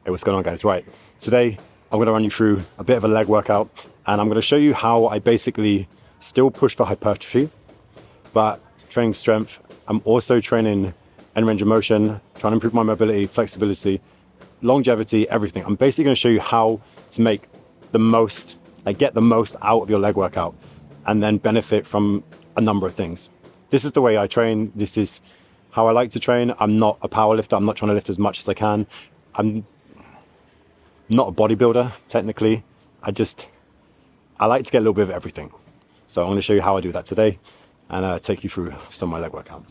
Hey, what's going on, guys? Right, today I'm going to run you through a bit of a leg workout, and I'm going to show you how I basically still push for hypertrophy but training strength. I'm also training end range of motion, trying to improve my mobility, flexibility, longevity, everything. I'm basically going to show you how to make the most, get the most out of your leg workout and then benefit from a number of things. This is the way I train. This is how I like to train. I'm not a power lifter. I'm not trying to lift as much as I can. I'm not a bodybuilder, technically. I like to get a little bit of everything. So I'm going to show you how I do that today and take you through some of my leg workout.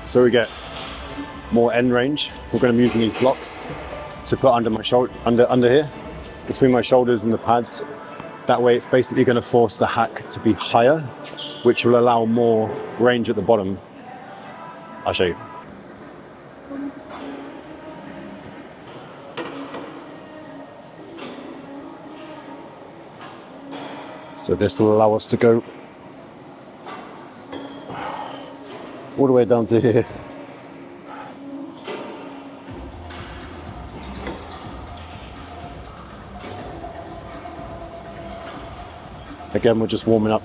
So we get more end range. We're going to be using these blocks to put under my shoulder, under here, between my shoulders and the pads. That way it's basically going to force the hack to be higher, which will allow more range at the bottom. I'll show you. So this will allow us to go all the way down to here. Again, we're just warming up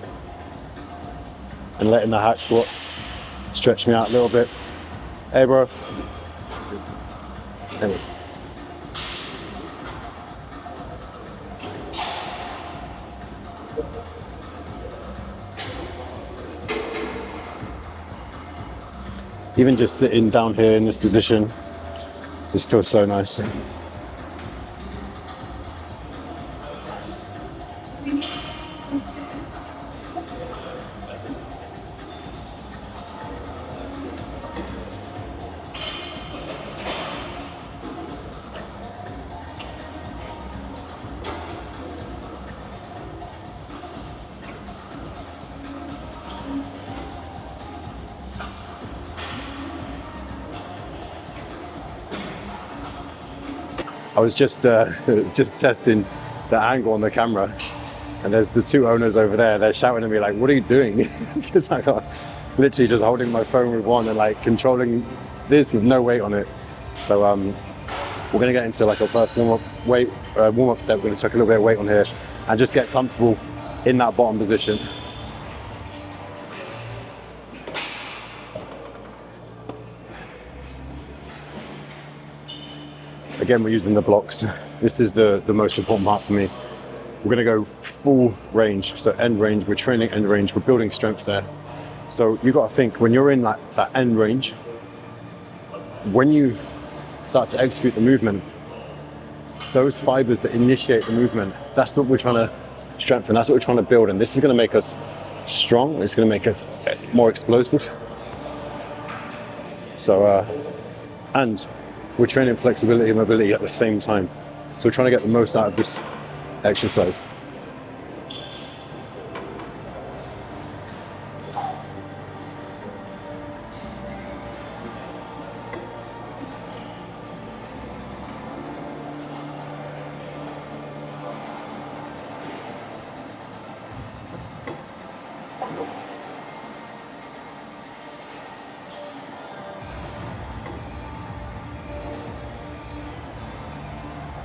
and letting the hack squat stretch me out a little bit. Hey, bro. There we go. Even just sitting down here in this position, this feels so nice. I was just testing the angle on the camera, and there's the two owners over there. They're shouting at me like, "What are you doing?" Because I got literally just holding my phone with one and like controlling this with no weight on it. So we're gonna get into like a first warm-up step. We're gonna chuck a little bit of weight on here and just get comfortable in that bottom position. Again, we're using the blocks. This is the most important part for me. We're gonna go full range, so end range. We're training end range, we're building strength there. So you gotta think, when you're in that end range, when you start to execute the movement, those fibers that initiate the movement, that's what we're trying to strengthen, that's what we're trying to build. And this is gonna make us strong, it's gonna make us more explosive. So, and we're training flexibility and mobility at the same time. So we're trying to get the most out of this exercise.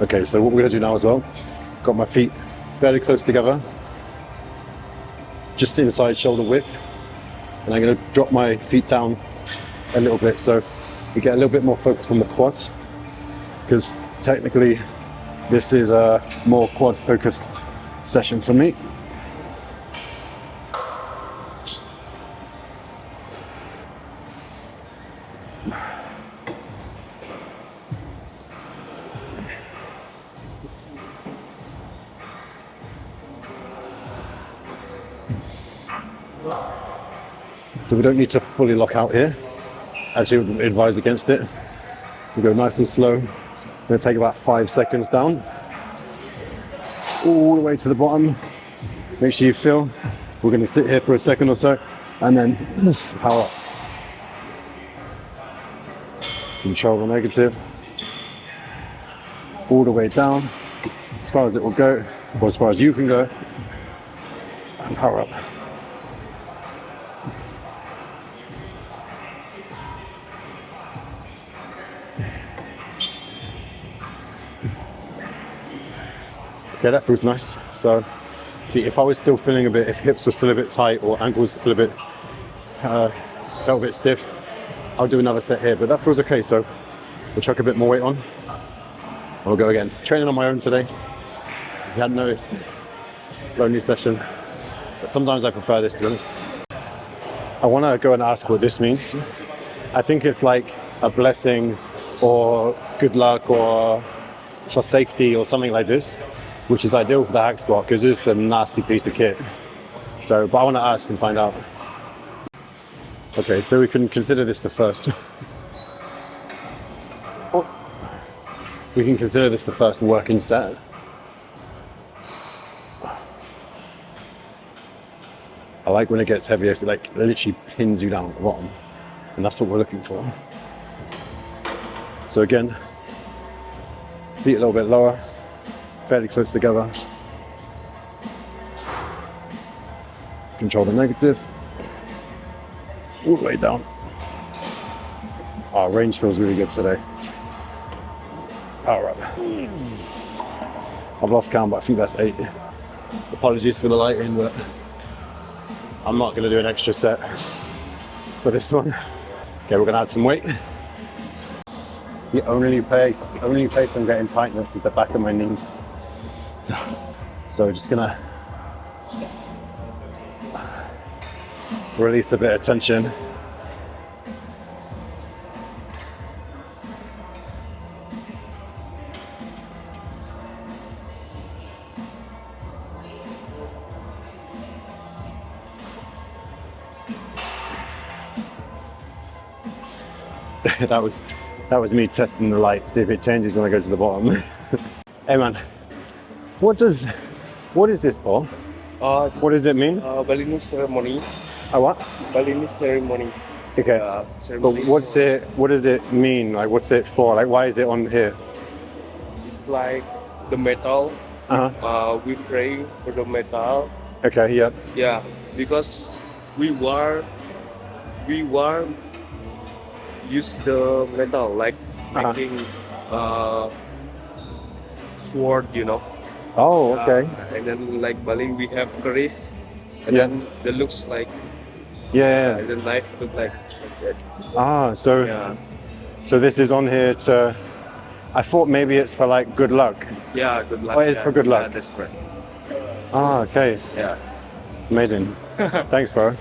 Okay, so what we're gonna do now as well, got my feet fairly close together, just inside shoulder width, and I'm gonna drop my feet down a little bit so we get a little bit more focus on the quads, because technically This is a more quad focused session for me. So we don't need to fully lock out here. Actually, we would advise against it. We go nice and slow. We're gonna take about 5 seconds down. All the way to the bottom. Make sure you feel. We're gonna sit here for a second or so and then power up. Control the negative. All the way down, as far as it will go, or as far as you can go, and power up. Okay, that feels nice. So, see, if I was still feeling a bit, if hips were still a bit tight or ankles still a bit, felt a bit stiff, I'll do another set here, but that feels okay. So we'll chuck a bit more weight on. We'll go again. Training on my own today. If you hadn't noticed, lonely session. But sometimes I prefer this, to be honest. I want to go and ask what this means. I think it's like a blessing or good luck or for safety or something like this, which is ideal for the hack squat because it's a nasty piece of kit. So, but I want to ask and find out. Okay, so we can consider this the first. We can consider this the first working set. I like when it gets heavier, so it like literally pins you down at the bottom, and that's what we're looking for. So again, feet a little bit lower, fairly close together. Control the negative. All the way down. Our range feels really good today. Power up. I've lost count, but I think that's 8. Apologies for the lighting, but I'm not going to do an extra set for this one. Okay, we're going to add some weight. The only place I'm getting tightness is the back of my knees. So we're just going to release a bit of tension. That was me testing the light, see if it changes when I go to the bottom. Hey man, what is this for? What does it mean? Balloon ceremony. A what? Balloon ceremony. Okay. Ceremony. But what does it mean? Like, what's it for? Like, why is it on here? It's like the metal. We pray for the metal. Okay, yeah. Yeah, because we were use the metal like making sword, you know. Oh, okay. And then like Bali we have keris, and then it looks like and the knife look like that. So this is on here to. I thought maybe it's for like good luck. Yeah, good luck. Oh, it's for good luck. Yeah, that's right. Okay. Yeah. Amazing. Thanks, bro.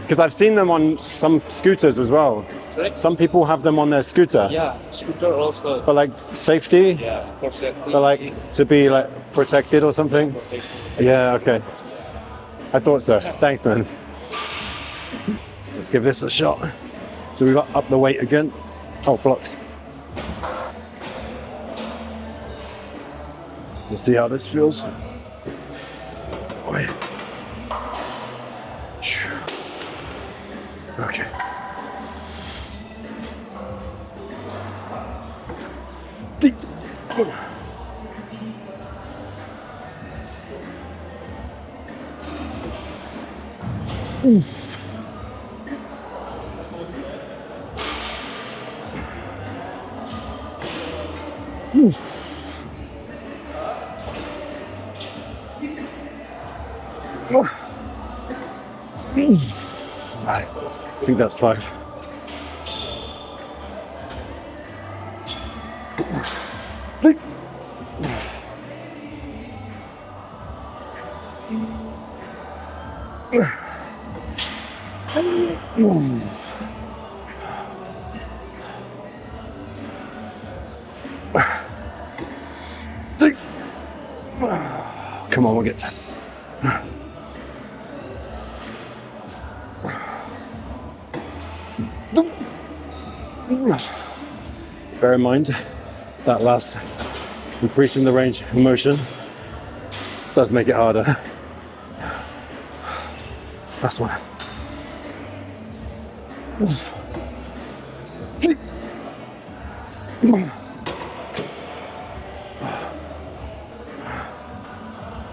Because I've seen them on some scooters as well. Right. Some people have them on their scooter. Yeah, scooter also. For like safety? Yeah, for safety. For like to be like protected or something? Yeah, okay. I thought so. Thanks, man. Let's give this a shot. So we've got up the weight again. Oh, blocks. Let's see how this feels. Okay. Deep. I think that's 5. Come on, we'll get 10. Bear in mind that last increasing the range of motion does make it harder. Last one.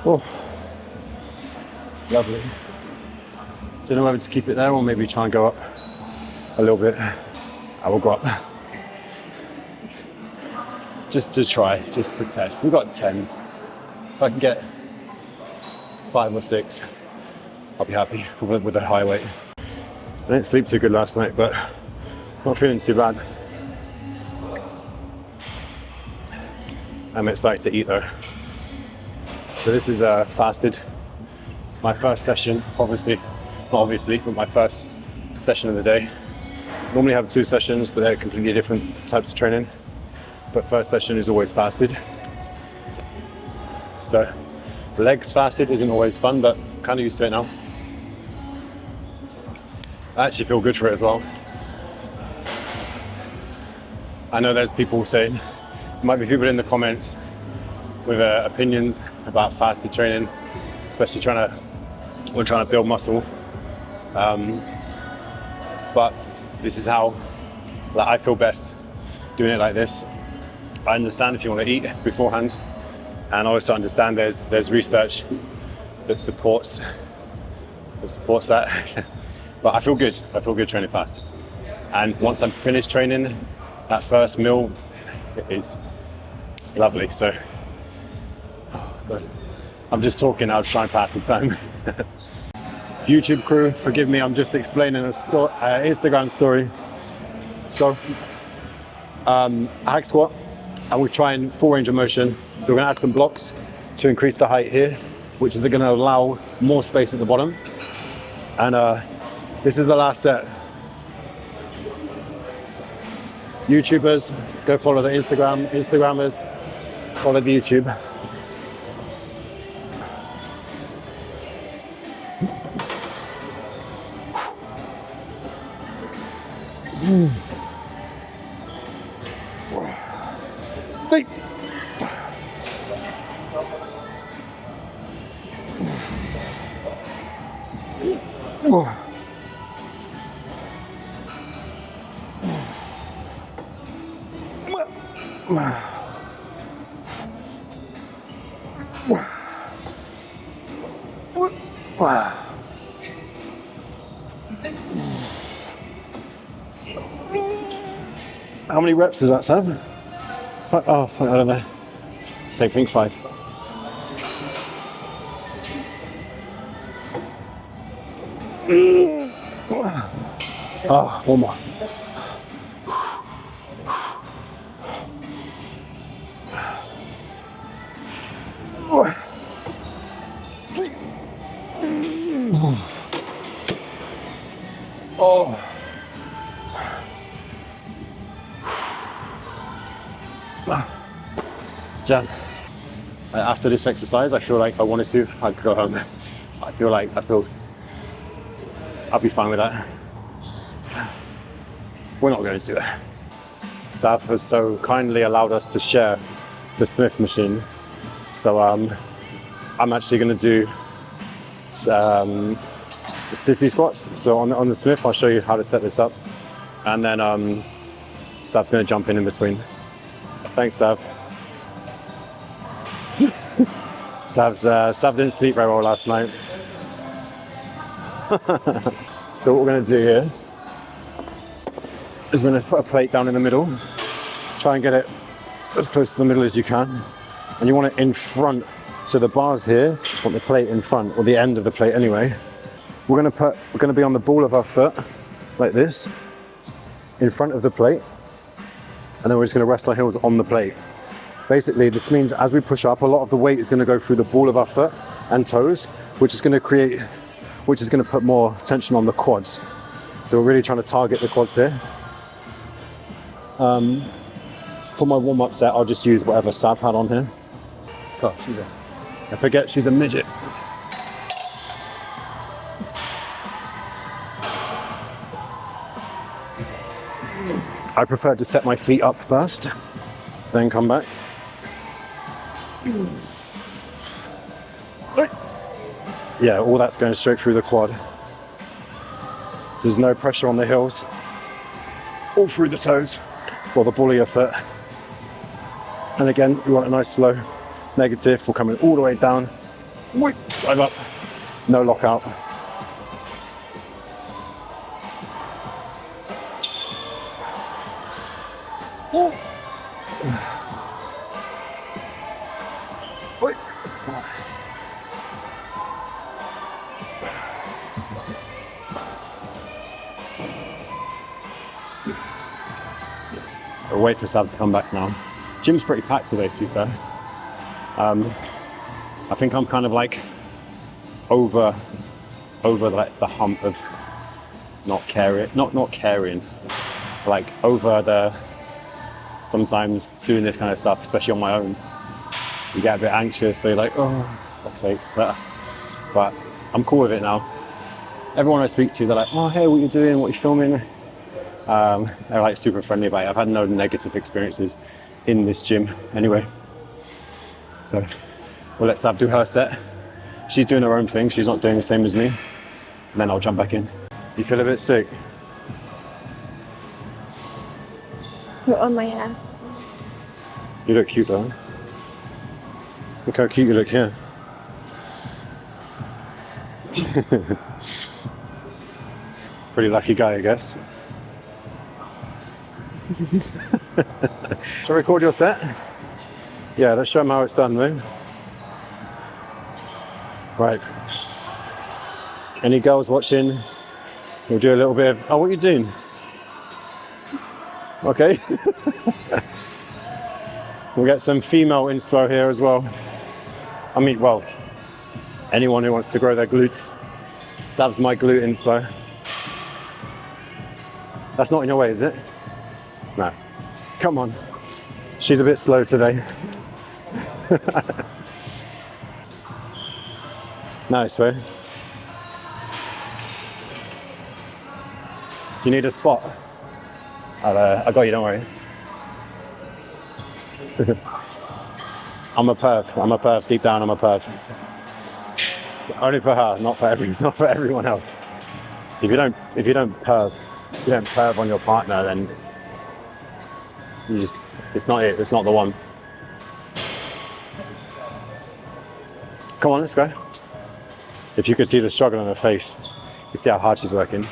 Oh, lovely. Don't know whether to keep it there or maybe try and go up a little bit. I will go up. Just to try, just to test. We've got 10. If I can get 5 or 6, I'll be happy with a high weight. I didn't sleep too good last night, but not feeling too bad. I'm excited to eat though. So this is fasted. My first session, obviously, not obviously, but my first session of the day. Normally have 2 sessions, but they're completely different types of training. But first session is always fasted. So legs fasted isn't always fun, but kind of used to it now. I actually feel good for it as well. I know there's people saying, there might be people in the comments with opinions about fasted training, especially trying to build muscle. But this is how I feel best doing it like this. I understand if you want to eat beforehand, and I also understand there's research that supports that. But I feel good. I feel good training fasted. And once I'm finished training, that first meal is lovely. So, oh God, I'm just talking. I'll try and pass the time. YouTube crew, forgive me. I'm just explaining a Instagram story. So, hack squat. And we're trying full range of motion. So we're gonna add some blocks to increase the height here, which is gonna allow more space at the bottom. And this is the last set. YouTubers, go follow the Instagrammers, follow the YouTube. How many reps is that, Sam? Oh, I don't know. Same thing, 5. Oh, one more. Oh. Done. After this exercise, I feel like if I wanted to, I could go home. I feel I'll be fine with that. We're not going to. Staff has so kindly allowed us to share the Smith machine. So I'm actually going to do the sissy squats. So on the Smith, I'll show you how to set this up. And then Staff's going to jump in between. Thanks, Staff. Staff didn't sleep very well last night. So what we're going to do here is we're going to put a plate down in the middle, try and get it as close to the middle as you can, and you want it in front. So the bars here want the plate in front, or the end of the plate anyway. We're going to be on the ball of our foot like this, in front of the plate, and then we're just going to rest our heels on the plate. Basically, this means as we push up, a lot of the weight is going to go through the ball of our foot and toes, which is going to put more tension on the quads. So we're really trying to target the quads here. For my warm-up set, I'll just use whatever Sav had on here. God, I forget she's a midget. I prefer to set my feet up first, then come back. Yeah, all that's going straight through the quad. So there's no pressure on the heels, all through the toes, or the ball of your foot. And again, we want a nice slow negative. We're coming all the way down, drive up, no lockout. We'll wait for Sav to come back now. Gym's pretty packed today, to be fair. I think I'm kind of like over like the hump of not caring, like over the, sometimes doing this kind of stuff, especially on my own, you get a bit anxious, so you're like, oh, fuck's sake. But I'm cool with it now. Everyone I speak to, they're like, oh, hey, what you doing? What you filming? They're like super friendly about it. I've had no negative experiences in this gym anyway. So we'll let Sav do her set. She's doing her own thing. She's not doing the same as me. And then I'll jump back in. You feel a bit sick? You're on my hair. You look cute though. Look how cute you look here. Pretty lucky guy, I guess. Shall I record your set? Yeah, let's show them how it's done, though. Right. Any girls watching? We'll do a little bit of, oh, what are you doing? Okay. We'll get some female inspo here as well. I mean, well, anyone who wants to grow their glutes. Sav's my glute inspo. That's not in your way, is it? No. Come on. She's a bit slow today. Nice, way. Do you need a spot? I got you, don't worry. I'm a perv. Deep down, I'm a perv. Only for her, not for everyone else. If you don't perv on your partner, then it's not it. It's not the one. Come on, let's go. If you could see the struggle on her face, you see how hard she's working.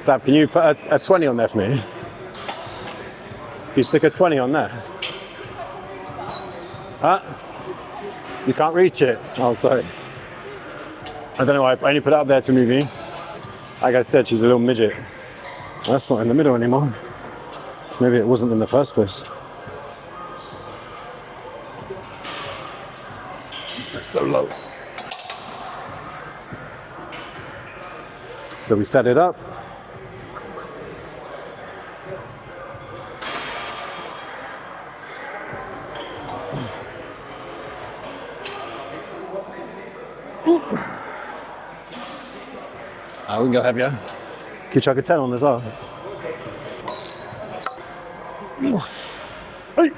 Sav, can you put a 20 on there for me? Can you stick a 20 on there? Huh? You can't reach it? Oh, sorry. I don't know why I only put it up there to move you. Like I said, she's a little midget. That's not in the middle anymore. Maybe it wasn't in the first place. It's so low. So we set it up. We can go heavier. Can you chuck a 10 on as well? Hey. Hey.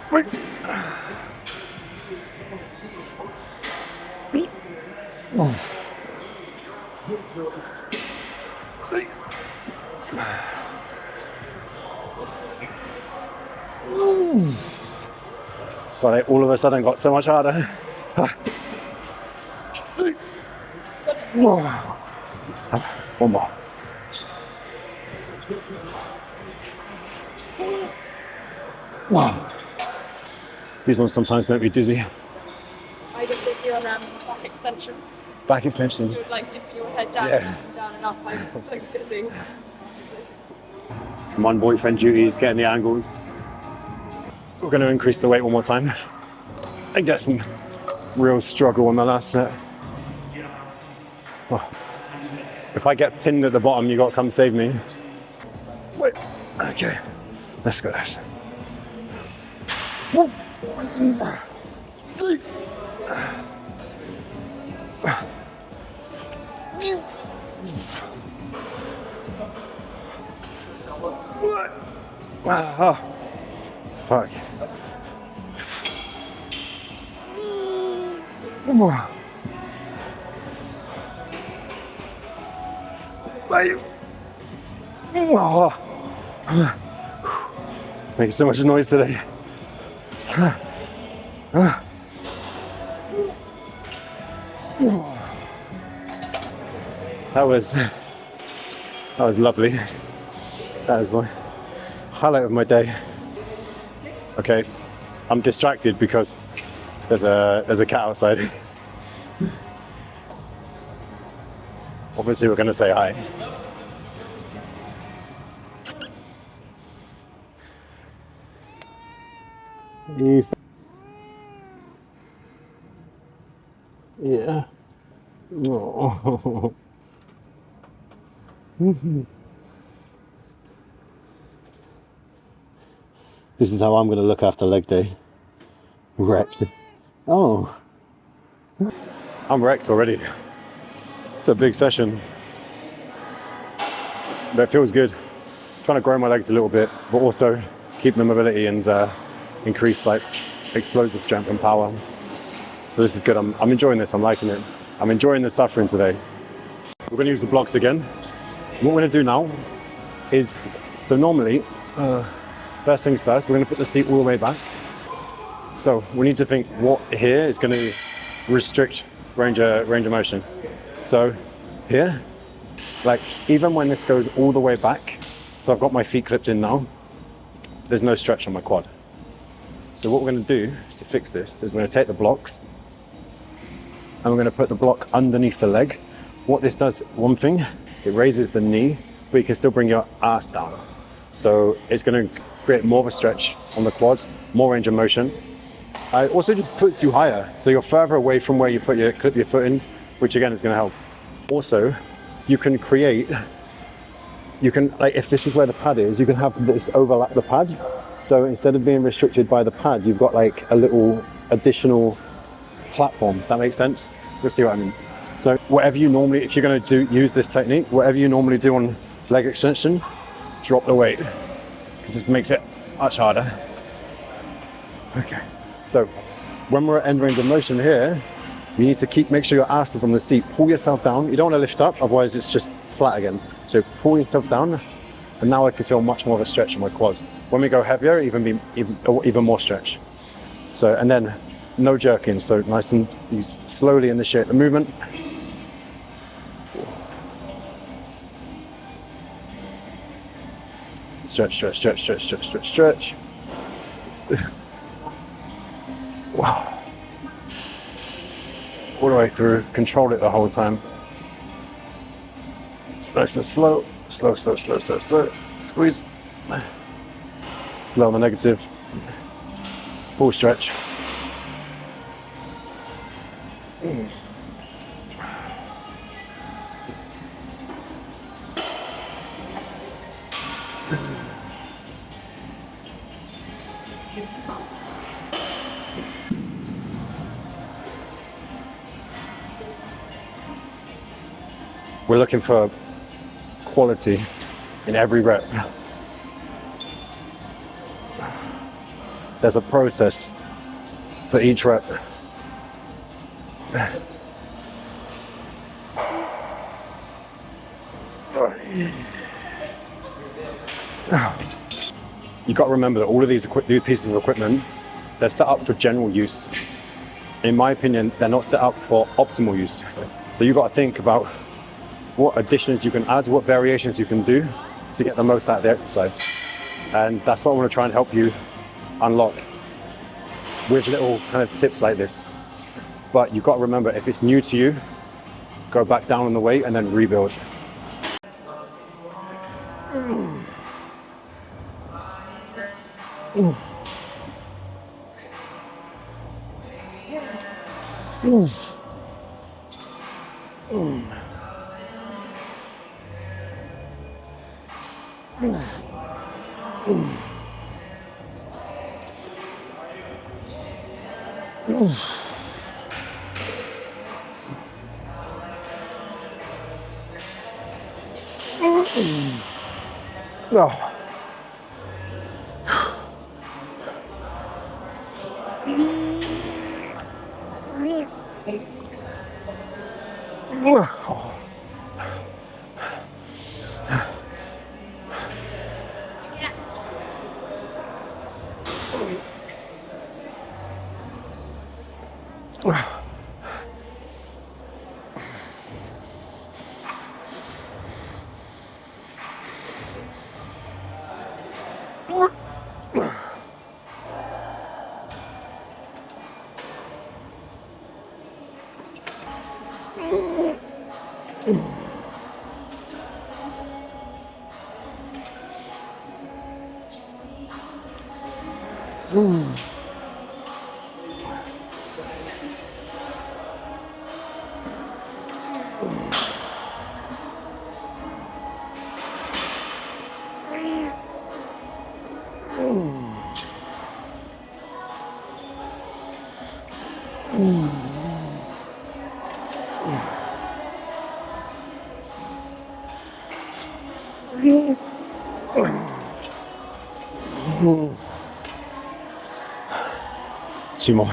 Hey. Oh. Hey. But it all of a sudden got so much harder. One more. Wow. These ones sometimes make me dizzy. I get dizzy on back extensions. Back extensions. So like dip your head down, Yeah. and down and up. I'm so dizzy. Come on, boyfriend duties, getting the angles. We're going to increase the weight one more time and get some real struggle on the last set. Oh. If I get pinned at the bottom, you got to come save me. Wait. Okay. Let's go. This. 1, 3. Oh, fuck. Oh. Making so much noise today. That was lovely. That was the highlight of my day. Okay, I'm distracted because there's a cat outside. Obviously, we're gonna say hi. Yeah. Oh. This is how I'm going to look after leg day. Wrecked. Oh. I'm wrecked already. It's a big session. But it feels good. I'm trying to grow my legs a little bit, but also keep the mobility and increase like explosive strength and power. So this is good. I'm enjoying this. I'm liking it. I'm enjoying the suffering today. We're going to use the blocks again. What we're going to do now is, so normally, first things first, we're going to put the seat all the way back. So we need to think what here is going to restrict range of motion. So here, like even when this goes all the way back, so I've got my feet clipped in now, there's no stretch on my quad. So what we're going to do to fix this is we're going to take the blocks and we're going to put the block underneath the leg. What this does, one thing, it raises the knee, but you can still bring your ass down. So it's going to create more of a stretch on the quads, more range of motion. It also just puts you higher, so you're further away from where you clip your foot in, which again is going to help. Also, you can like if this is where the pad is, you can have this overlap the pad. So instead of being restricted by the pad, you've got like a little additional platform. That makes sense? You'll see what I mean. So whatever you normally, if you're going to use this technique, whatever you normally do on leg extension, drop the weight, because this makes it much harder. Okay, so when we're at end range of motion here, you need to make sure your ass is on the seat. Pull yourself down. You don't want to lift up, otherwise it's just flat again. So pull yourself down, and now I can feel much more of a stretch in my quads. When we go heavier, even more stretch. So, and then no jerking, so nice and slowly initiate the movement. Stretch, stretch, stretch, stretch, stretch, stretch, stretch. Wow. All the way through, control it the whole time. It's nice and slow, slow, slow, slow, slow, slow. Squeeze. Slow on the negative. Full stretch. We're looking for quality in every rep. There's a process for each rep. You've got to remember that all of these pieces of equipment, they're set up for general use. In my opinion, they're not set up for optimal use. So you've got to think about what additions you can add, what variations you can do to get the most out of the exercise. And that's what I want to try and help you unlock with little kind of tips like this. But you've got to remember, if it's new to you, go back down on the weight and then rebuild. Oh. Two more.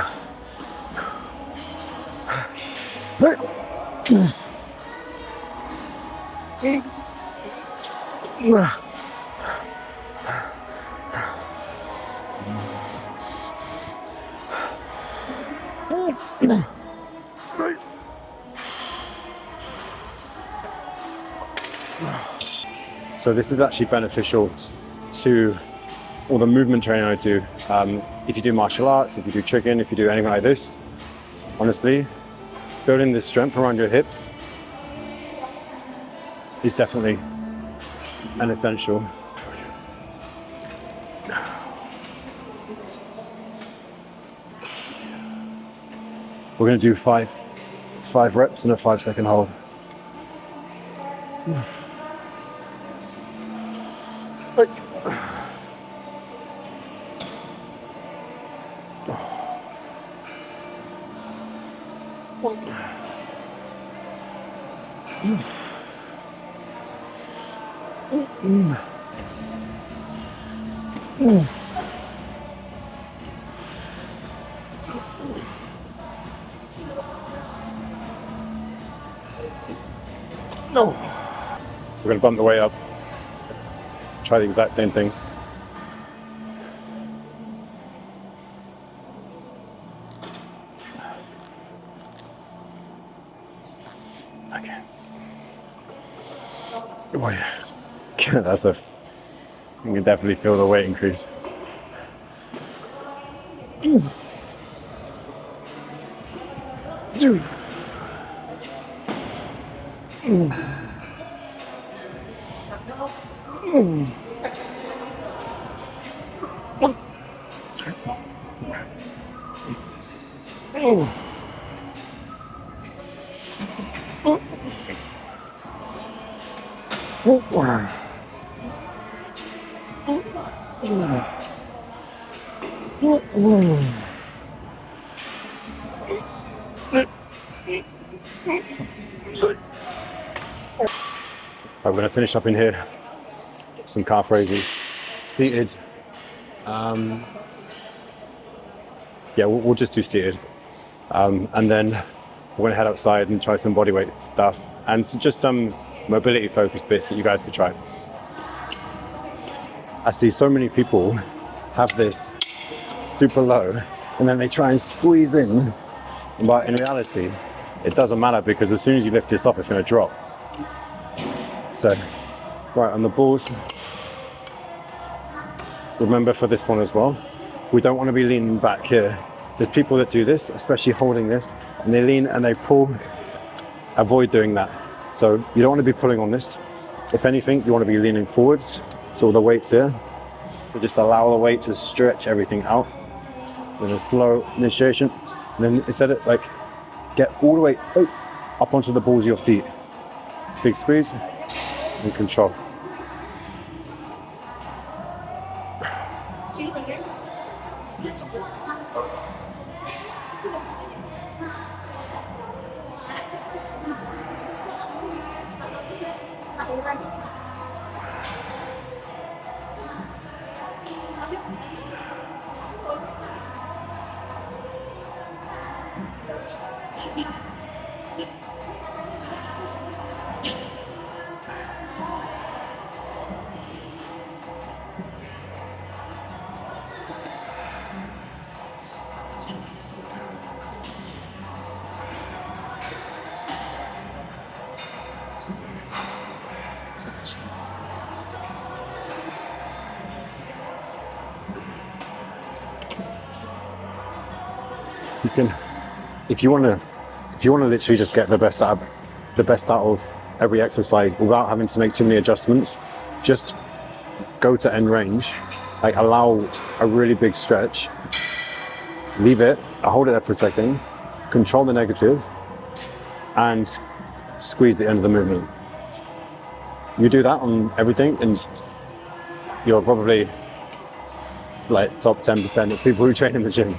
So this is actually beneficial to all the movement training I do. If you do martial arts, if you do chicken, if you do anything like this, honestly, building this strength around your hips is definitely an essential. We're going to do five reps in a 5-second hold. No. We're going to bump the weight up. Try the exact same thing. Okay. Oh yeah. That's you can definitely feel the weight increase. I'm going to finish up in here. Some calf raises, seated. Yeah, we'll just do seated. And then we're going to head outside and try some bodyweight stuff and just some mobility focused bits that you guys could try. I see so many people have this super low and then they try and squeeze in, but in reality, it doesn't matter because as soon as you lift this off, it's going to drop. So, right on the balls. Remember for this one as well, we don't want to be leaning back here. There's people that do this, especially holding this, and they lean and they pull. Avoid doing that. So you don't want to be pulling on this. If anything, you want to be leaning forwards. So all the weight's here. So just allow the weight to stretch everything out. Then a slow initiation. And then instead of like, get all the way up onto the balls of your feet. Big squeeze and control. You can, if you want to literally just get the best out of every exercise without having to make too many adjustments, just go to end range, like allow a really big stretch, leave it, hold it there for a second, control the negative, and squeeze the end of the movement. You do that on everything, and you're probably like top 10% of people who train in the gym.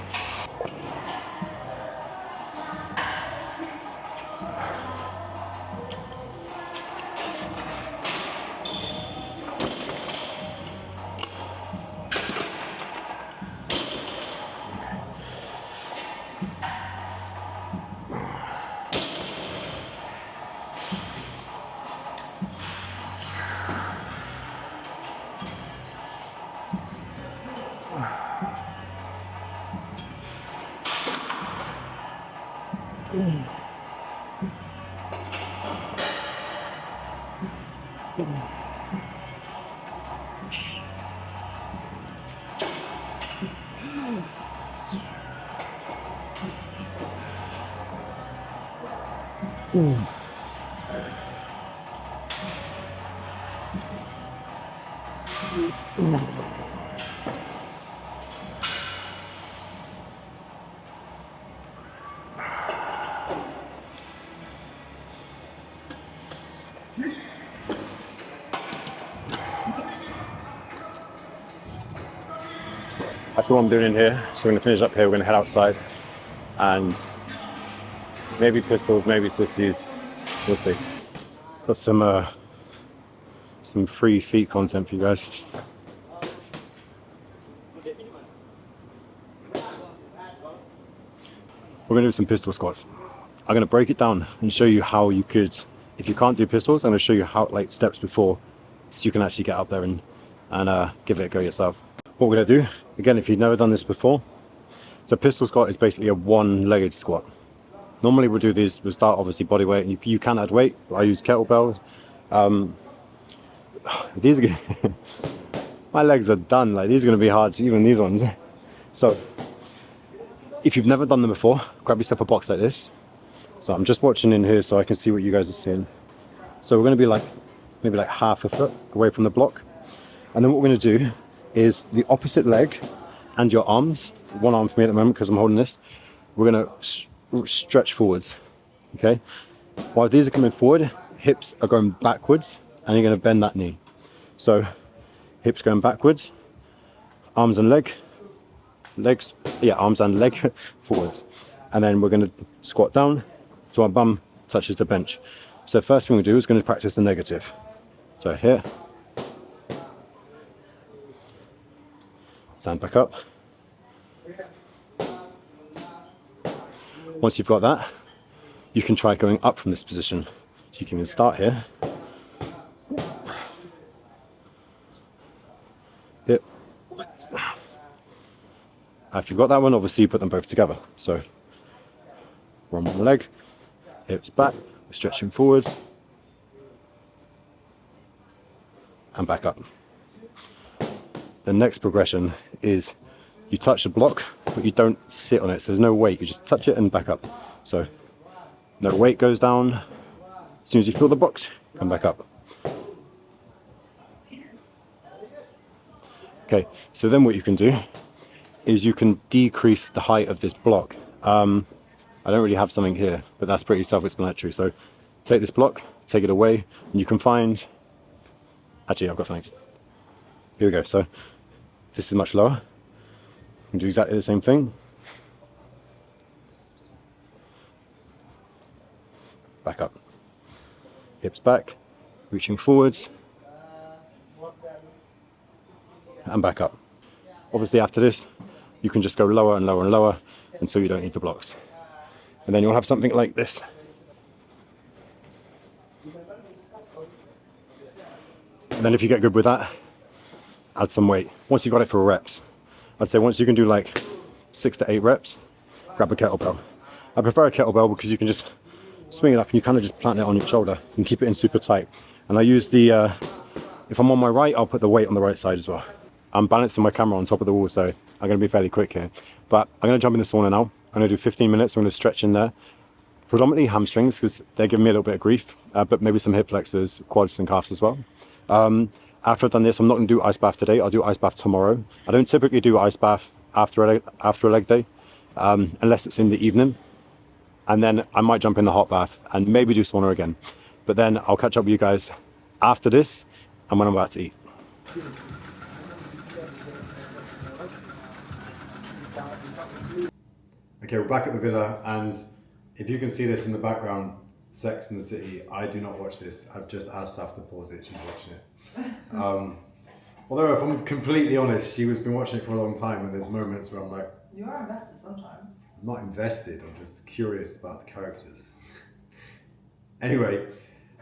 That's what I'm doing in here. So we're gonna finish up here, we're gonna head outside and maybe pistols, maybe sissies, we'll see. Got some free feet content for you guys. We're gonna do some pistol squats. I'm gonna break it down and show you how you could, if you can't do pistols, I'm gonna show you how, like, steps before, so you can actually get up there and give it a go yourself. What we're gonna do, again, if you've never done this before, so pistol squat is basically a one-legged squat. Normally we'll do these, we'll start obviously body weight, and you can add weight. I use kettlebells. These are my legs are done, like these are gonna be hard, even these ones. So if you've never done them before, grab yourself a box like this. So I'm just watching in here so I can see what you guys are seeing. So we're gonna be like, maybe like half a foot away from the block. And then what we're gonna do is the opposite leg and your arms, one arm for me at the moment because I'm holding this, we're gonna stretch forwards, okay? While these are coming forward, hips are going backwards and you're gonna bend that knee. So hips going backwards, arms and leg, arms and leg forwards. And then we're gonna squat down so our bum touches the bench. So first thing we do is gonna practice the negative. So here, stand back up. Once you've got that, you can try going up from this position. So you can even start here. Hip. After you've got that one, obviously you put them both together. So one leg, hips back, stretching forwards, and back up. The next progression is you touch the block, but you don't sit on it. So there's no weight, you just touch it and back up. So no weight goes down. As soon as you feel the box, come back up. Okay, so then what you can do is you can decrease the height of this block. I don't really have something here, but that's pretty self-explanatory. So take this block, take it away, and you can find, actually I've got something. Here we go, so this is much lower. You can do exactly the same thing. Back up. Hips back, reaching forwards, and back up. Obviously after this, you can just go lower and lower and lower until you don't need the blocks. And then you'll have something like this. And then if you get good with that, add some weight. Once you've got it for reps, I'd say once you can do like 6 to 8 reps, grab a kettlebell. I prefer a kettlebell because you can just swing it up and you kind of just plant it on your shoulder and keep it in super tight. And I use the, if I'm on my right, I'll put the weight on the right side as well. I'm balancing my camera on top of the wall, so I'm going to be fairly quick here. But I'm going to jump in the sauna now. I'm going to do 15 minutes. I'm going to stretch in there. Predominantly hamstrings because they're giving me a little bit of grief, but maybe some hip flexors, quads and calves as well. After I've done this, I'm not going to do ice bath today. I'll do ice bath tomorrow. I don't typically do ice bath after a leg day, unless it's in the evening. And then I might jump in the hot bath and maybe do sauna again. But then I'll catch up with you guys after this and when I'm about to eat. Okay, we're back at the villa, and if you can see this in the background, Sex and the City, I do not watch this. I've just asked Saf to pause it, she's watching it. Although if I'm completely honest, she has been watching it for a long time, and there's moments where I'm like, you are invested sometimes. I'm not invested, I'm just curious about the characters. Anyway,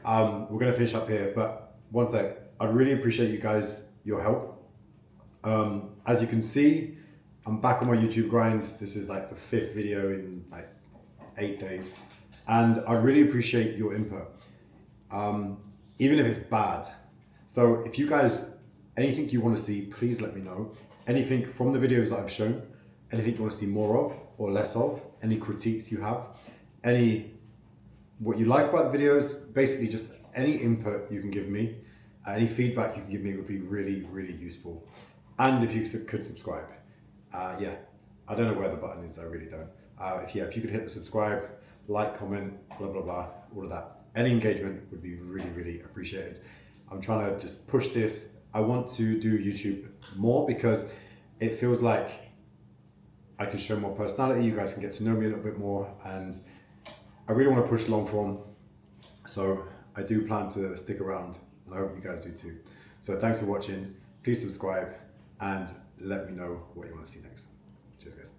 we're gonna finish up here, but one sec, I really appreciate you guys, your help. As you can see, I'm back on my YouTube grind. This is like the 5th video in like 8 days. And I really appreciate your input, even if it's bad. So if you guys, anything you want to see, please let me know. Anything from the videos that I've shown, anything you want to see more of or less of, any critiques you have, what you like about the videos, basically just any input you can give me, any feedback you can give me would be really, really useful. And if you could subscribe. Yeah, I don't know where the button is, I really don't. If you could hit the subscribe, like, comment, blah, blah, blah, all of that. Any engagement would be really, really appreciated. I'm trying to just push this. I want to do YouTube more because it feels like I can show more personality. You guys can get to know me a little bit more, and I really want to push long form. So I do plan to stick around, and I hope you guys do too. So thanks for watching. Please subscribe and let me know what you want to see next. Cheers, guys.